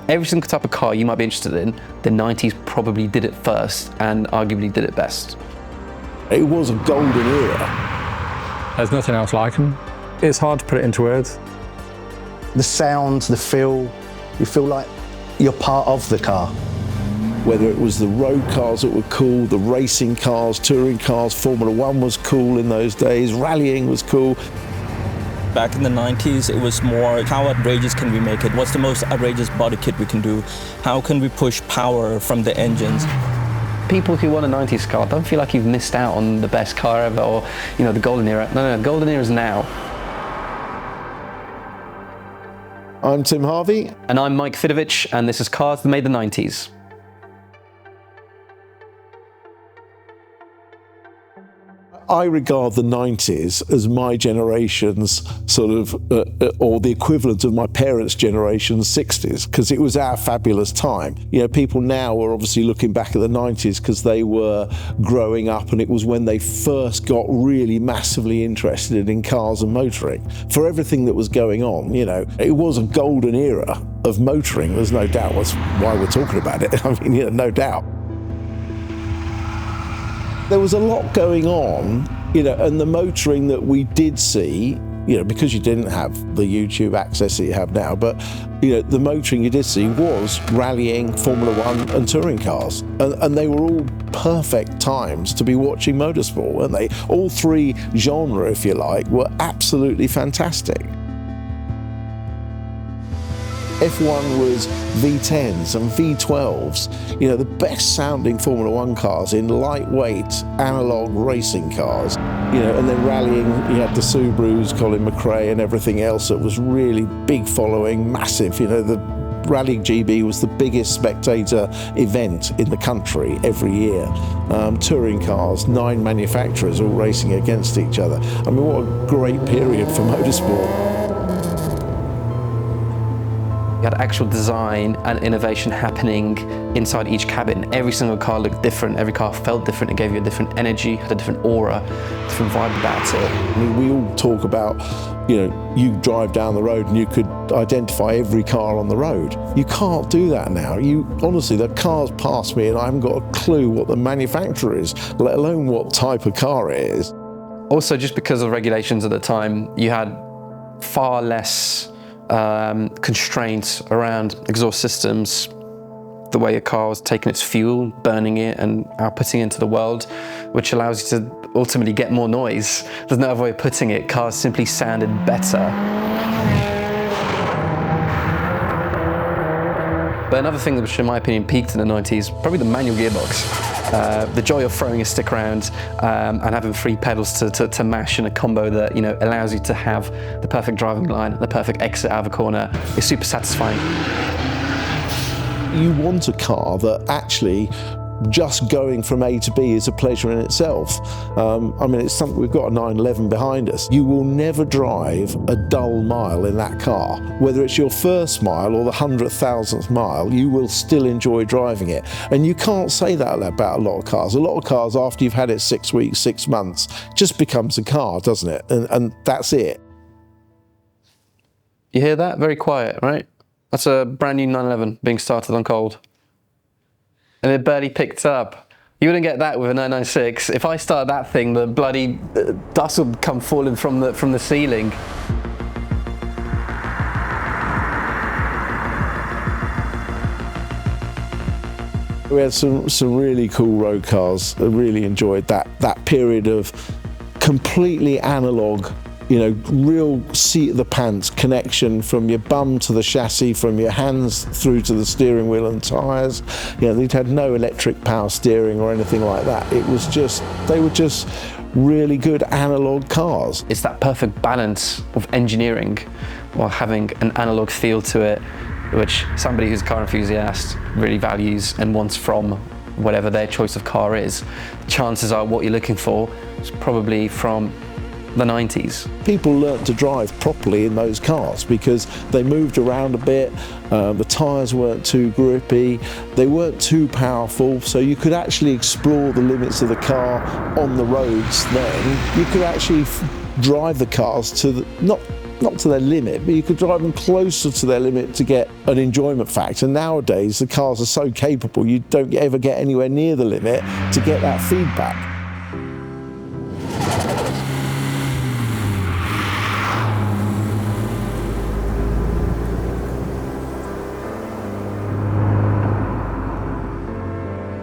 every single type of car you might be interested in, the 90s probably did it first and arguably did it best. It was a golden era. There's nothing else like them. It's hard to put it into words. The sound, the feel, you feel like you're part of the car. Whether it was the road cars that were cool, the racing cars, touring cars, Formula One was cool in those days, rallying was cool. Back in the 90s, it was more, how outrageous can we make it? What's the most outrageous body kit we can do? How can we push power from the engines? People who want a 90s car don't feel like you've missed out on the best car ever, or, you know, the golden era. No, the golden era is now. I'm Tim Harvey. And I'm Mike Fidovich, and this is Cars That Made the 90s. I regard the 90s as my generation's sort of, or the equivalent of my parents' generation's 60s, because it was our fabulous time. You know, people now are obviously looking back at the 90s because they were growing up and it was when they first got really massively interested in cars and motoring. For everything that was going on, you know, it was a golden era of motoring. There's no doubt that's why we're talking about it. I mean, you know, no doubt. There was a lot going on, you know, and the motoring that we did see, you know, because you didn't have the YouTube access that you have now, but, you know, the motoring you did see was rallying, Formula One and touring cars. And they were all perfect times to be watching motorsport, weren't they? All three genres, if you like, were absolutely fantastic. F1 was V10s and V12s, you know, the best sounding Formula One cars in lightweight analog racing cars, you know, and then rallying, you had the Subarus, Colin McRae and everything else that was really big following, massive, you know, the Rally GB was the biggest spectator event in the country every year. Touring cars, 9 manufacturers all racing against each other. I mean, what a great period for motorsport. You had actual design and innovation happening inside each cabin. Every single car looked different, every car felt different, it gave you a different energy, had a different aura, different vibe about it. I mean, we all talk about, you know, you drive down the road and you could identify every car on the road. You can't do that now. Honestly, the cars pass me and I haven't got a clue what the manufacturer is, let alone what type of car it is. Also, just because of regulations at the time, you had far less constraints around exhaust systems, the way a car was taking its fuel, burning it and outputting it into the world, which allows you to ultimately get more noise. There's no other way of putting it. Cars simply sounded better. But another thing which in my opinion peaked in the 90s, probably the manual gearbox. The joy of throwing a stick around and having 3 pedals to mash in a combo that, you know, allows you to have the perfect driving line, the perfect exit out of a corner is super satisfying. You want a car that actually just going from A to B is a pleasure in itself. I mean, it's something, we've got a 911 behind us. You will never drive a dull mile in that car. Whether it's your first mile or the 100,000th mile, you will still enjoy driving it. And you can't say that about a lot of cars. A lot of cars, after you've had it 6 weeks, 6 months, just becomes a car, doesn't it? And that's it. You hear that? Very quiet, right? That's a brand new 911 being started on cold. And it barely picked up. You wouldn't get that with a 996. If I start that thing, the bloody dust would come falling from the ceiling. We had some really cool road cars. I really enjoyed that period of completely analog, you know, real seat of the pants connection from your bum to the chassis, from your hands through to the steering wheel and tyres. You know, they'd had no electric power steering or anything like that. It was just, they were just really good analog cars. It's that perfect balance of engineering while having an analog feel to it, which somebody who's a car enthusiast really values and wants from whatever their choice of car is. Chances are what you're looking for is probably from the 90s. People learnt to drive properly in those cars because they moved around a bit, the tyres weren't too grippy, they weren't too powerful, so you could actually explore the limits of the car on the roads then. You could actually drive the cars to not not to their limit, but you could drive them closer to their limit to get an enjoyment factor. Nowadays, the cars are so capable, you don't ever get anywhere near the limit to get that feedback.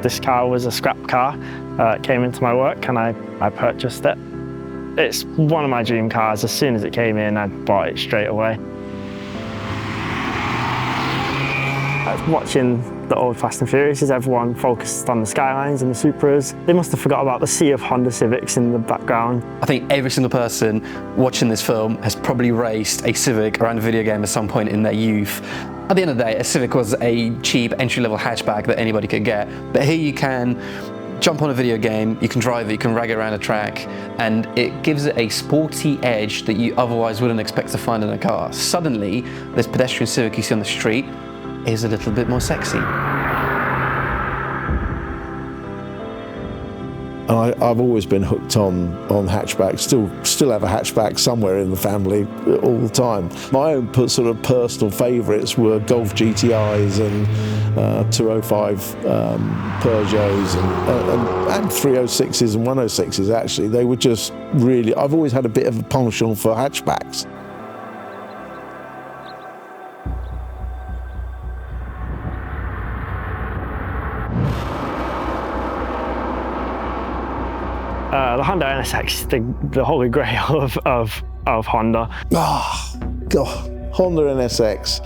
This car was a scrap car. It came into my work and I purchased it. It's one of my dream cars. As soon as it came in, I bought it straight away. Watching the old Fast and Furious, everyone focused on the Skylines and the Supras. They must have forgot about the sea of Honda Civics in the background. I think every single person watching this film has probably raced a Civic around a video game at some point in their youth. At the end of the day, a Civic was a cheap entry-level hatchback that anybody could get. But here you can jump on a video game, you can drive it, you can rag it around a track, and it gives it a sporty edge that you otherwise wouldn't expect to find in a car. Suddenly, this pedestrian Civic you see on the street is a little bit more sexy. I've always been hooked on hatchbacks, still have a hatchback somewhere in the family all the time. My own sort of personal favourites were Golf GTIs and 205 Peugeots and 306s and 106s actually. They were just really, I've always had a bit of a penchant for hatchbacks. The Honda NSX, the holy grail of Honda. Oh, God, Honda NSX.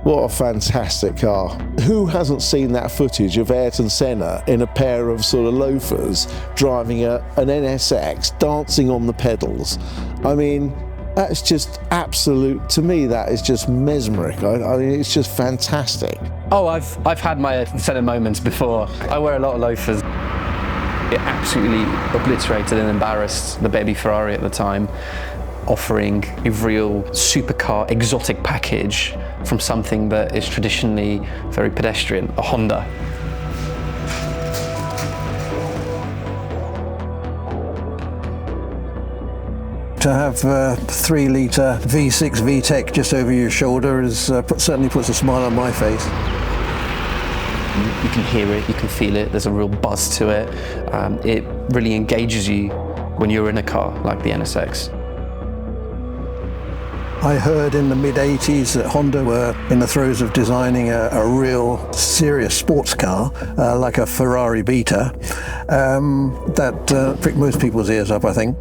What a fantastic car. Who hasn't seen that footage of Ayrton Senna in a pair of sort of loafers driving an NSX, dancing on the pedals? I mean, that's just absolute, to me, that is just mesmeric. I mean, it's just fantastic. Oh, I've had my Senna moments before. I wear a lot of loafers. It absolutely obliterated and embarrassed the baby Ferrari at the time, offering a real supercar exotic package from something that is traditionally very pedestrian, a Honda. To have a 3-litre V6 VTEC just over your shoulder is, certainly puts a smile on my face. You can hear it, you can feel it, there's a real buzz to it. It really engages you when you're in a car like the NSX. I heard in the mid-80s that Honda were in the throes of designing a real serious sports car, like a Ferrari Beta, that pricked most people's ears up, I think.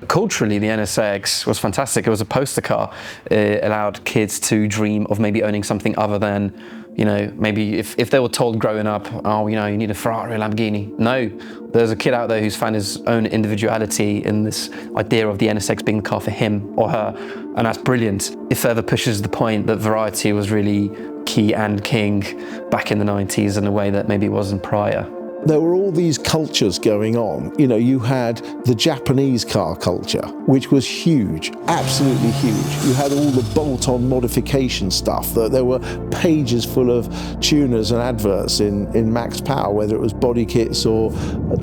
Culturally, the NSX was fantastic. It was a poster car. It allowed kids to dream of maybe owning something other than, you know, maybe if they were told growing up, oh, you know, you need a Ferrari or a Lamborghini. No, there's a kid out there who's found his own individuality in this idea of the NSX being the car for him or her, and that's brilliant. It further pushes the point that variety was really key and king back in the 90s in a way that maybe it wasn't prior. There were all these cultures going on. You know, you had the Japanese car culture, which was huge, absolutely huge. You had all the bolt-on modification stuff. There were pages full of tuners and adverts in Max Power, whether it was body kits or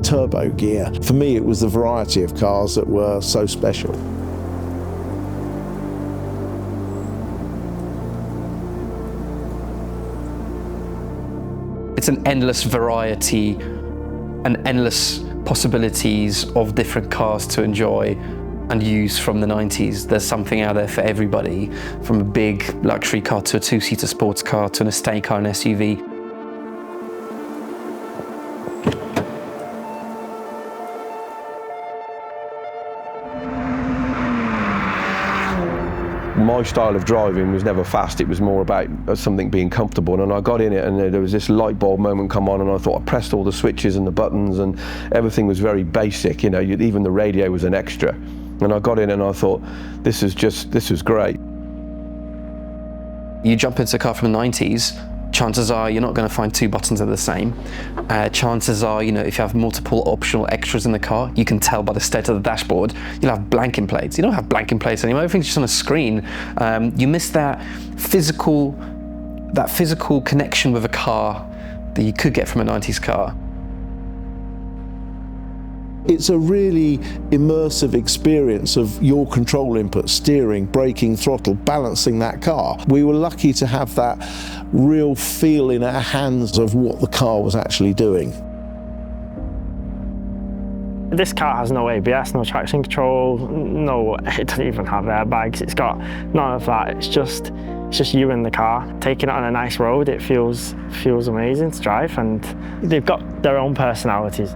turbo gear. For me, it was the variety of cars that were so special. It's an endless variety and endless possibilities of different cars to enjoy and use from the 90s. There's something out there for everybody, from a big luxury car to a two-seater sports car to an estate car and SUV. My style of driving was never fast, it was more about something being comfortable, and I got in it and there was this light bulb moment come on and I thought I pressed all the switches and the buttons and everything was very basic, you know, even the radio was an extra. And I got in and I thought, this was great. You jump into a car from the 90s, chances are you're not going to find two buttons that are the same. Chances are, you know, if you have multiple optional extras in the car, you can tell by the state of the dashboard, you'll have blanking plates. You don't have blanking plates anymore, everything's just on a screen. You miss that physical connection with a car that you could get from a 90s car. It's a really immersive experience of your control input, steering, braking, throttle, balancing that car. We were lucky to have that real feel in our hands of what the car was actually doing. This car has no ABS, no traction control, it doesn't even have airbags. It's got none of that. It's just you in the car. Taking it on a nice road, it feels amazing to drive, and they've got their own personalities.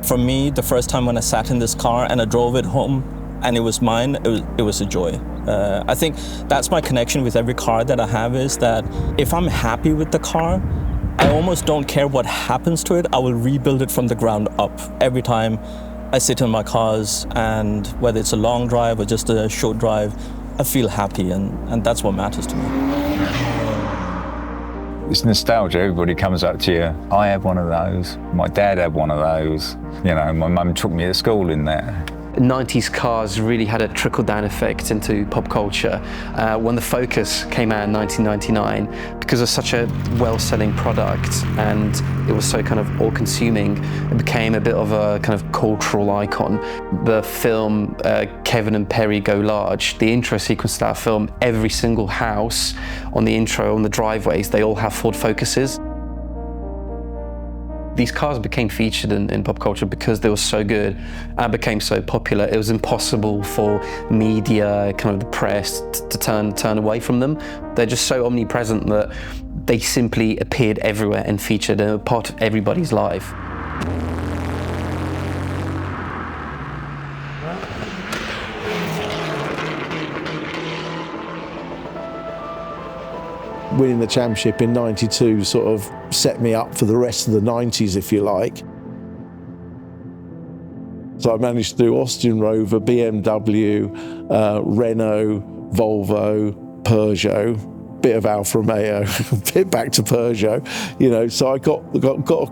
For me, the first time when I sat in this car and I drove it home and it was mine, it was a joy. I think that's my connection with every car that I have, is that if I'm happy with the car, I almost don't care what happens to it. I will rebuild it from the ground up every time I sit in my cars, and whether it's a long drive or just a short drive, I feel happy, and that's what matters to me. It's nostalgia. Everybody comes up to you. I had one of those. My dad had one of those. You know, my mum took me to school in that. 90s cars really had a trickle-down effect into pop culture. When the Focus came out in 1999, because it was such a well-selling product and it was so kind of all-consuming, it became a bit of a kind of cultural icon. The film Kevin and Perry Go Large, the intro sequence to that film, every single house on the intro, on the driveways, they all have Ford Focuses. These cars became featured in pop culture because they were so good and became so popular. It was impossible for media, kind of the press, to turn away from them. They're just so omnipresent that they simply appeared everywhere and featured and were part of everybody's life. Winning the championship in '92 sort of set me up for the rest of the '90s, if you like. So I managed to do Austin Rover, BMW, Renault, Volvo, Peugeot, bit of Alfa Romeo, bit back to Peugeot, you know. So I got a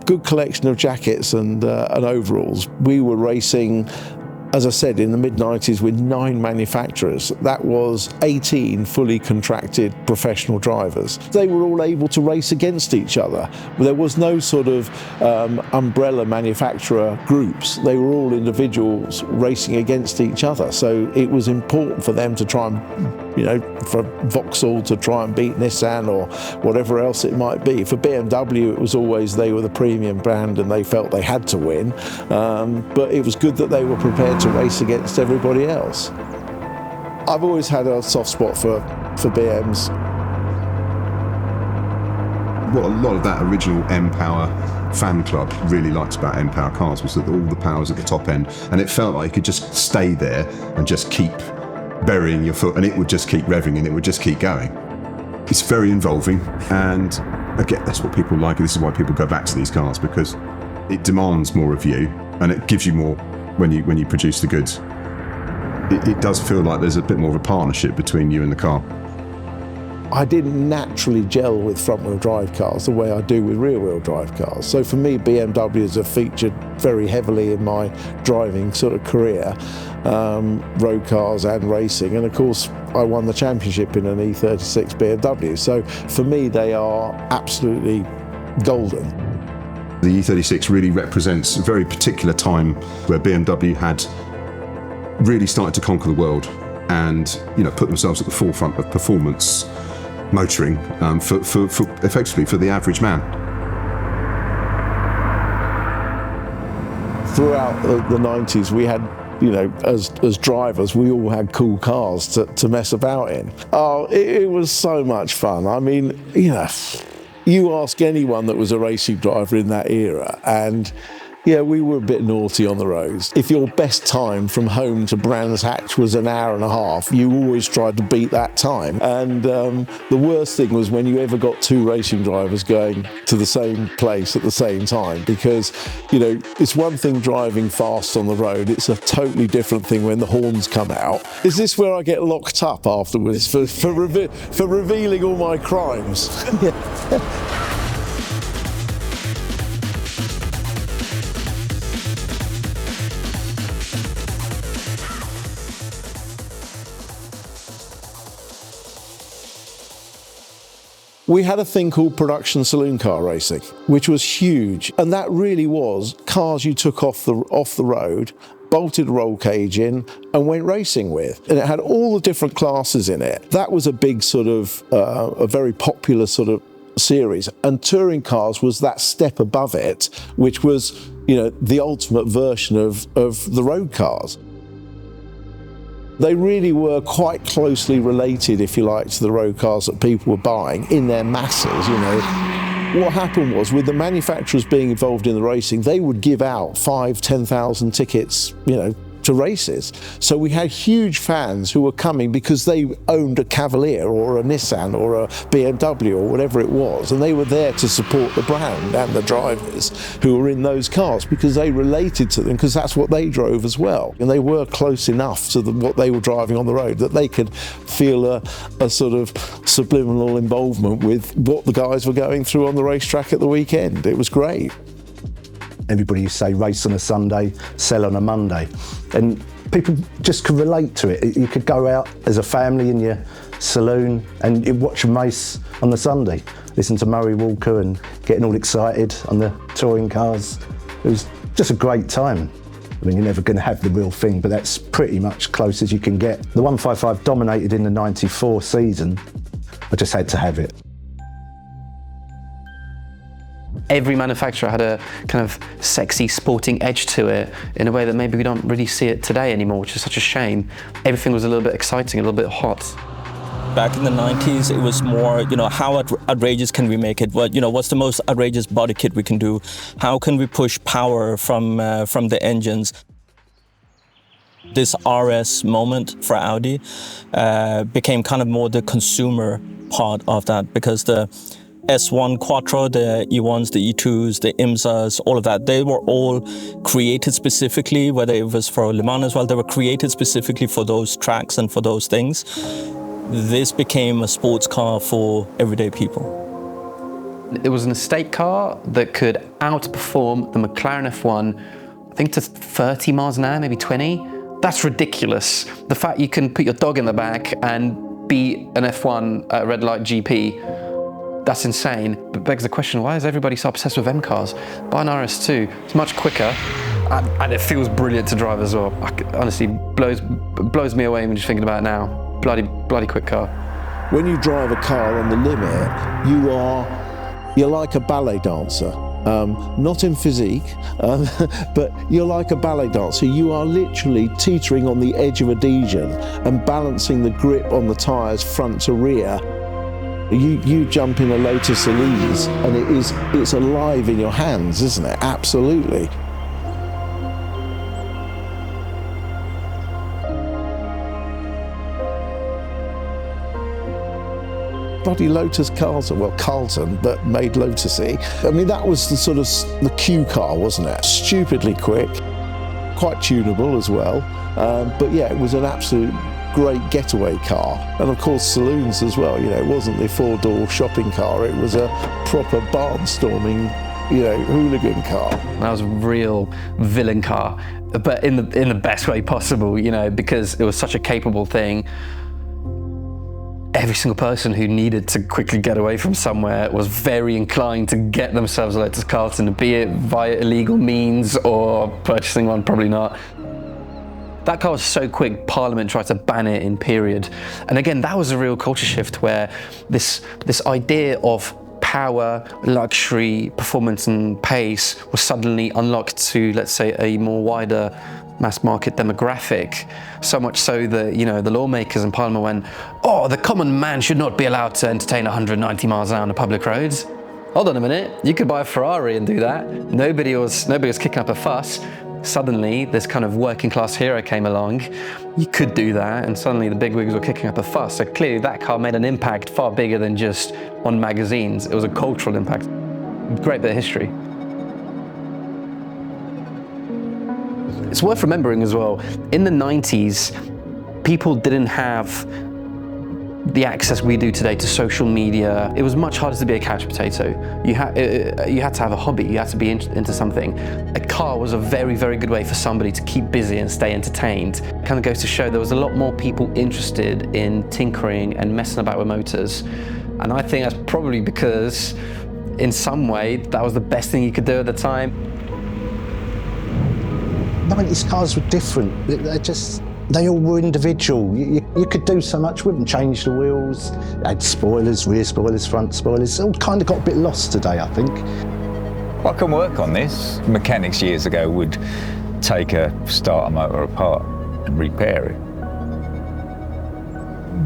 good collection of jackets and overalls. We were racing, as I said, in the mid-90s with 9 manufacturers. That was 18 fully contracted professional drivers. They were all able to race against each other. There was no sort of umbrella manufacturer groups. They were all individuals racing against each other. So it was important for them to try and, you know, for Vauxhall to try and beat Nissan or whatever else it might be. For BMW, it was always they were the premium brand and they felt they had to win. But it was good that they were prepared to race against everybody else. I've always had a soft spot for BMs. What a lot of that original M-Power fan club really liked about M-Power cars was that all the power's at the top end, and it felt like you could just stay there and just keep burying your foot and it would just keep revving and it would just keep going. It's very involving, and again, that's what people like. This is why people go back to these cars, because it demands more of you and it gives you more when you produce the goods. It does feel like there's a bit more of a partnership between you and the car. I didn't naturally gel with front-wheel drive cars the way I do with rear-wheel drive cars. So for me, BMWs have featured very heavily in my driving sort of career, road cars and racing. And of course, I won the championship in an E36 BMW. So for me, they are absolutely golden. The E36 really represents a very particular time where BMW had really started to conquer the world and, you know, put themselves at the forefront of performance motoring for effectively for the average man. Throughout the 90s, we had, you know, as drivers, we all had cool cars to mess about in. Oh, it was so much fun. I mean, you know, you ask anyone that was a racing driver in that era, and yeah, we were a bit naughty on the roads. If your best time from home to Brands Hatch was an hour and a half, you always tried to beat that time. And the worst thing was when you ever got 2 racing drivers going to the same place at the same time, because, you know, it's one thing driving fast on the road, it's a totally different thing when the horns come out. Is this where I get locked up afterwards for revealing all my crimes? We had a thing called production saloon car racing, which was huge. And that really was cars you took off the road, bolted a roll cage in and went racing with. And it had all the different classes in it. That was a big sort of, a very popular sort of series. And touring cars was that step above it, which was, you know, the ultimate version of the road cars. They really were quite closely related, if you like, to the road cars that people were buying in their masses, you know. What happened was, with the manufacturers being involved in the racing, they would give out 5,000, 10,000 tickets, you know, to races. So we had huge fans who were coming because they owned a Cavalier or a Nissan or a BMW or whatever it was, and they were there to support the brand and the drivers who were in those cars because they related to them, because that's what they drove as well. And they were close enough to what they were driving on the road that they could feel a sort of subliminal involvement with what the guys were going through on the racetrack at the weekend. It was great. Everybody used to say race on a Sunday, sell on a Monday. And people just could relate to it. You could go out as a family in your saloon and you'd watch a race on the Sunday, listen to Murray Walker and getting all excited on the touring cars. It was just a great time. I mean, you're never going to have the real thing, but that's pretty much close as you can get. The 155 dominated in the 94 season. I just had to have it. Every manufacturer had a kind of sexy sporting edge to it in a way that maybe we don't really see it today anymore, which is such a shame. Everything was a little bit exciting, a little bit hot. Back in the 90s, it was more, you know, how outrageous can we make it? What, you know, what's the most outrageous body kit we can do? How can we push power from the engines? This RS moment for Audi became kind of more the consumer part of that, because the S1 Quattro, the E1s, the E2s, the IMSAs, all of that, they were all created specifically, whether it was for Le Mans as well, they were created specifically for those tracks and for those things. This became a sports car for everyday people. It was an estate car that could outperform the McLaren F1, I think to 30 miles an hour, maybe 20. That's ridiculous. The fact you can put your dog in the back and beat an F1 at red light GP, that's insane. But begs the question, why is everybody so obsessed with M cars? Buy an RS2, it's much quicker, and it feels brilliant to drive as well. Honestly, blows me away when you're thinking about it now. Bloody quick car. When you drive a car on the limit, you're like a ballet dancer. Not in physique, but you're like a ballet dancer. You are literally teetering on the edge of a Dijon and balancing the grip on the tyres front to rear. You jump in a Lotus Elise and it's alive in your hands, isn't it? Absolutely. Bloody Lotus Carlton, well, Carlton, but made Lotusy. I mean, that was the sort of the Q car, wasn't it? Stupidly quick, quite tunable as well. But yeah, it was an absolute great getaway car. And of course, saloons as well. You know, it wasn't the four-door shopping car. It was a proper barnstorming, you know, hooligan car. That was a real villain car, but in the best way possible, you know, because it was such a capable thing. Every single person who needed to quickly get away from somewhere was very inclined to get themselves a Lotus Carlton, be it via illegal means or purchasing one, probably not. That car was so quick, Parliament tried to ban it in period. And again, that was a real culture shift where this idea of power, luxury, performance and pace was suddenly unlocked to, let's say, a more wider mass market demographic, so much so that, you know, the lawmakers in Parliament went, oh, the common man should not be allowed to entertain 190 miles an hour on the public roads. Hold on a minute, you could buy a Ferrari and do that. Nobody was kicking up a fuss. Suddenly, this kind of working class hero came along. You could do that, and suddenly the bigwigs were kicking up a fuss. So clearly that car made an impact far bigger than just on magazines. It was a cultural impact. Great bit of history. It's worth remembering as well, in the 90s, people didn't have the access we do today to social media. It was much harder to be a couch potato. You had to have a hobby, you had to be into something. A car was a very, very good way for somebody to keep busy and stay entertained. It kind of goes to show there was a lot more people interested in tinkering and messing about with motors And I think that's probably because, in some way, that was the best thing you could do at the time. 90s cars were different. They all were individual. You could do so much with them, change the wheels, add spoilers, rear spoilers, front spoilers. It all kind of got a bit lost today, I think. I can work on this. Mechanics years ago would take a starter motor apart and repair it.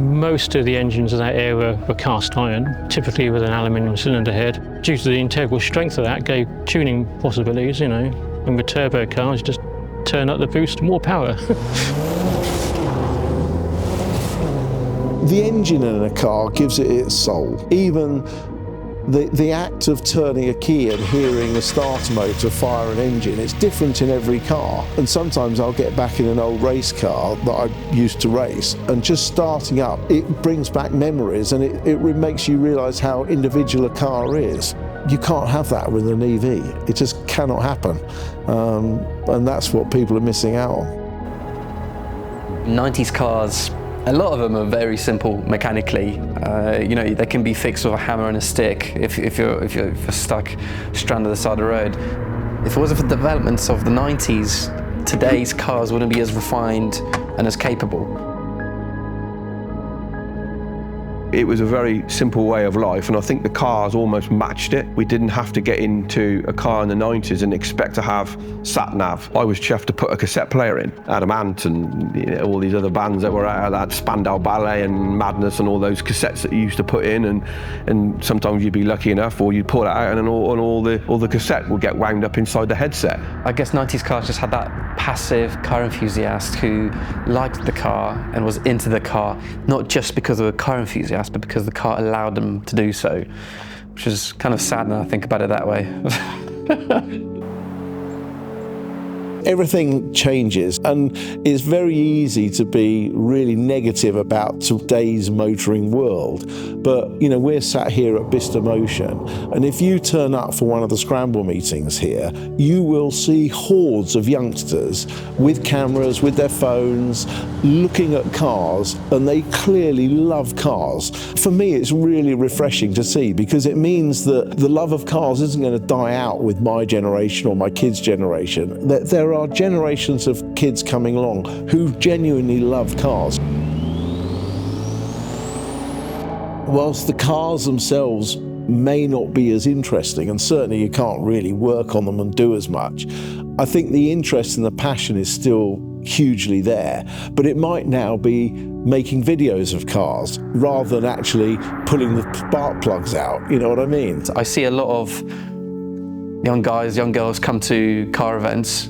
Most of the engines of that era were cast iron, typically with an aluminium cylinder head. Due to the integral strength of that, gave tuning possibilities, you know. And with turbo cars, just turn up the boost, more power. The engine in a car gives it its soul. Even the act of turning a key and hearing a starter motor fire an engine, it's different in every car. And sometimes I'll get back in an old race car that I used to race, and just starting up, it brings back memories, and it makes you realise how individual a car is. You can't have that with an EV. It just cannot happen. And that's what people are missing out on. 90s cars, a lot of them are very simple mechanically. You know, they can be fixed with a hammer and a stick if you're stuck stranded at the side of the road. If it wasn't for the developments of the 90s, today's cars wouldn't be as refined and as capable. It was a very simple way of life, and I think the cars almost matched it. We didn't have to get into a car in the 90s and expect to have sat-nav. I was chuffed to put a cassette player in. Adam Ant and, you know, all these other bands that were out, that Spandau Ballet and Madness and all those cassettes that you used to put in, and sometimes you'd be lucky enough, or you'd pull it out and all the cassette would get wound up inside the headset. I guess 90s cars just had that passive car enthusiast who liked the car and was into the car, not just because of a car enthusiast, but because the car allowed them to do so, which is kind of sad now I think about it that way. Everything changes, and it's very easy to be really negative about today's motoring world. But, you know, we're sat here at Bicester Motion, and if you turn up for one of the scramble meetings here, you will see hordes of youngsters with cameras, with their phones, looking at cars, and they clearly love cars. For me, it's really refreshing to see, because it means that the love of cars isn't going to die out with my generation or my kids' generation. There are generations of kids coming along who genuinely love cars. Whilst the cars themselves may not be as interesting, and certainly you can't really work on them and do as much, I think the interest and the passion is still hugely there, but it might now be making videos of cars rather than actually pulling the spark plugs out, you know what I mean? I see a lot of young guys, young girls come to car events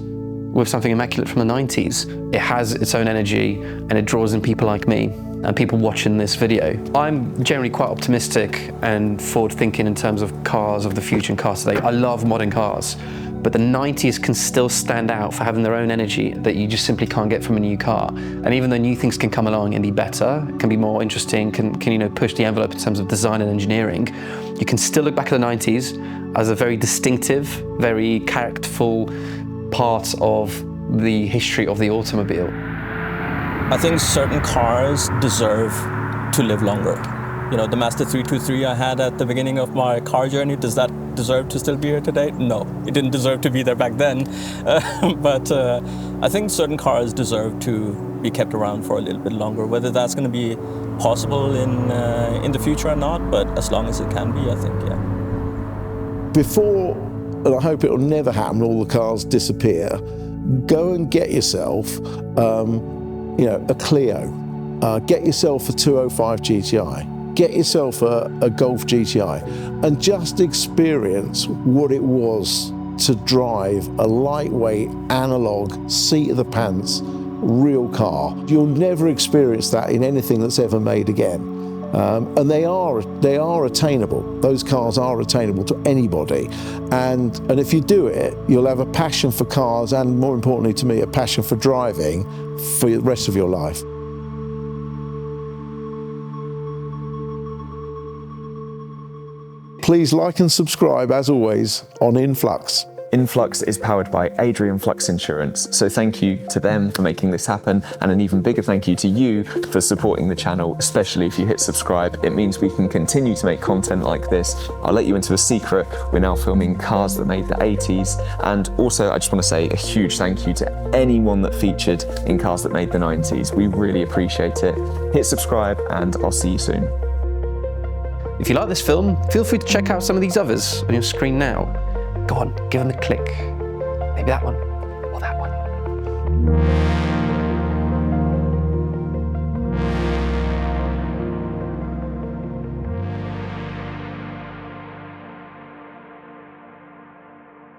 with something immaculate from the 90s. It has its own energy and it draws in people like me and people watching this video. I'm generally quite optimistic and forward-thinking in terms of cars of the future and cars today. I love modern cars, but the 90s can still stand out for having their own energy that you just simply can't get from a new car. And even though new things can come along and be better, can be more interesting, can you know, push the envelope in terms of design and engineering, you can still look back at the 90s as a very distinctive, very characterful part of the history of the automobile. I think certain cars deserve to live longer. You know, the Mazda 323 I had at the beginning of my car journey, does that deserve to still be here today? No, it didn't deserve to be there back then. But I think certain cars deserve to be kept around for a little bit longer, whether that's going to be possible in the future or not, but as long as it can be, I think, yeah. Before, and I hope it'll never happen, all the cars disappear, go and get yourself you know, a Clio, get yourself a 205 GTI, get yourself a Golf GTI, and just experience what it was to drive a lightweight, analog, seat of the pants, real car. You'll never experience that in anything that's ever made again. And they are attainable. Those cars are attainable to anybody. And if you do it, you'll have a passion for cars and, more importantly to me, a passion for driving for the rest of your life. Please like and subscribe, as always, on Influx. Influx is powered by Adrian Flux Insurance, so thank you to them for making this happen, and an even bigger thank you to you for supporting the channel, especially if you hit subscribe. It means we can continue to make content like this. I'll let you into a secret, we're now filming cars that made the 80s, and also I just want to say a huge thank you to anyone that featured in cars that made the 90s. We really appreciate it. Hit subscribe and I'll see you soon. If you like this film, feel free to check out some of these others on your screen now. Go on, give them a click. Maybe that one, or that one.